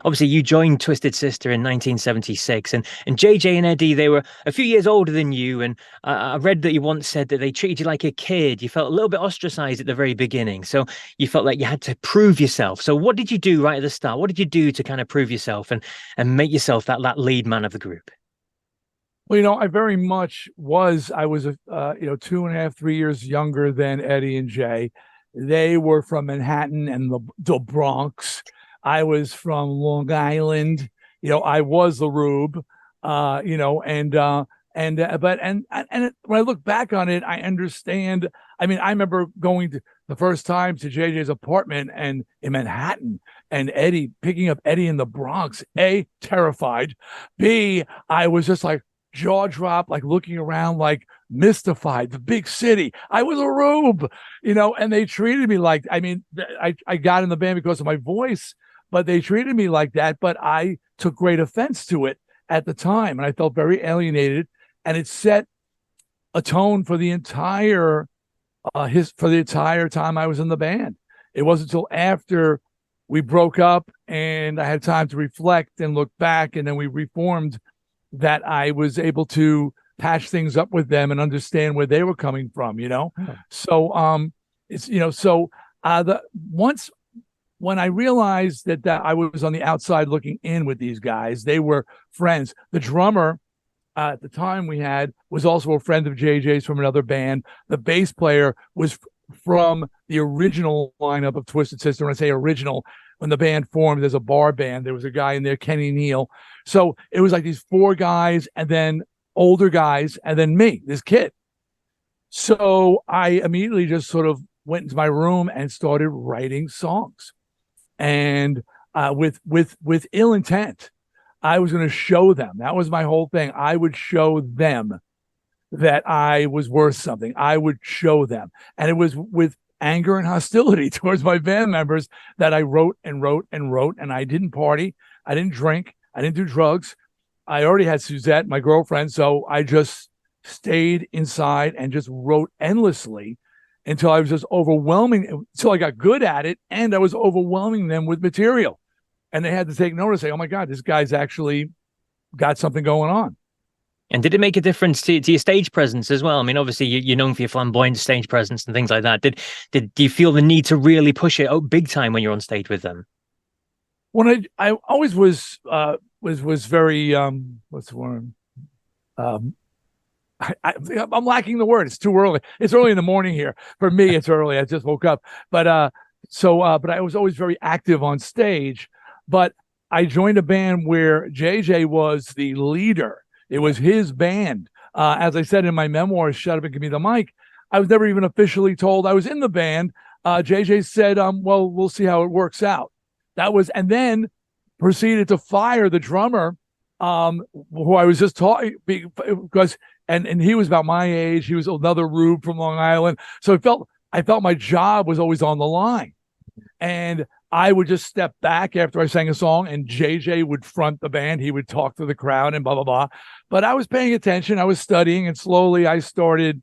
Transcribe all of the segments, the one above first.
Obviously, you joined Twisted Sister in 1976, and JJ and Eddie, they were a few years older than you. And I read that you once said that they treated you like a kid. You felt a little bit ostracized at the very beginning, so you felt like you had to prove yourself. So, what did you do right at the start? What did you do to kind of prove yourself and make yourself that lead man of the group? Well, I very much was. I was, 2.5, 3 years younger than Eddie and Jay. They were from Manhattan and the Bronx. I was from Long Island. I was the Rube. When I look back on it, I understand. I mean, I remember going to the first time to JJ's apartment and in Manhattan, and Eddie picking up Eddie in the Bronx. A, terrified. B, I was just like jaw drop, like looking around, like mystified. The big city. I was a Rube, and they treated me like. I mean, I got in the band because of my voice, but they treated me like that. But I took great offense to it at the time, and I felt very alienated. And it set a tone for the entire time I was in the band. It wasn't until after we broke up and I had time to reflect and look back, and then we reformed, that I was able to patch things up with them and understand where they were coming from. So it's the once when I realized that I was on the outside looking in with these guys, they were friends. The drummer at the time we had was also a friend of JJ's from another band. The bass player was from the original lineup of Twisted Sister. When I say original, when the band formed as a bar band, there was a guy in there, Kenny Neal. So it was like these four guys, and then older guys, and then me, this kid. So I immediately just sort of went into my room and started writing songs, and with ill intent. I was going to show them. That was my whole thing. I would show them that I was worth something. I would show them. And it was with anger and hostility towards my band members that I wrote and wrote and wrote. And I didn't party. I didn't drink. I didn't do drugs. I already had Suzette, my girlfriend. So I just stayed inside and just wrote endlessly until I was just overwhelming, until I got good at it. And I was overwhelming them with material. And they had to take notice, say, oh, my God, this guy's actually got something going on. And did it make a difference to your stage presence as well? I mean, obviously, you're known for your flamboyant stage presence and things like that. Do you feel the need to really push it out big time when you're on stage with them? When I always was very, what's the word? I'm lacking the word. It's too early. It's early in the morning here. For me, it's early. I just woke up. But I was always very active on stage. But I joined a band where JJ was the leader. It was his band. As I said in my memoirs, Shut Up and Give Me the Mic, I was never even officially told I was in the band. JJ said, well, we'll see how it works out. And then proceeded to fire the drummer, who I was just talking, because, and he was about my age. He was another Rube from Long Island. So I felt my job was always on the line. And I would just step back after I sang a song, and JJ would front the band. He would talk to the crowd and blah, blah, blah. But I was paying attention. I was studying, and slowly I started,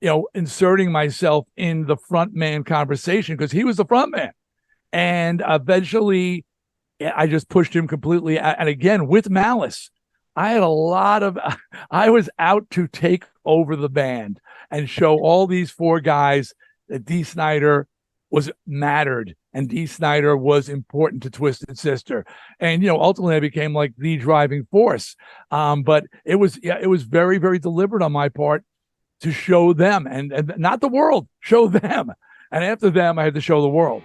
inserting myself in the front man conversation because he was the front man. And eventually I just pushed him completely. And again, with malice, I was out to take over the band and show all these four guys that Dee Snider mattered, and Dee Snider was important to Twisted Sister. And ultimately I became like the driving force. But it was very, very deliberate on my part to show them, and not the world, show them. And after them, I had to show the world.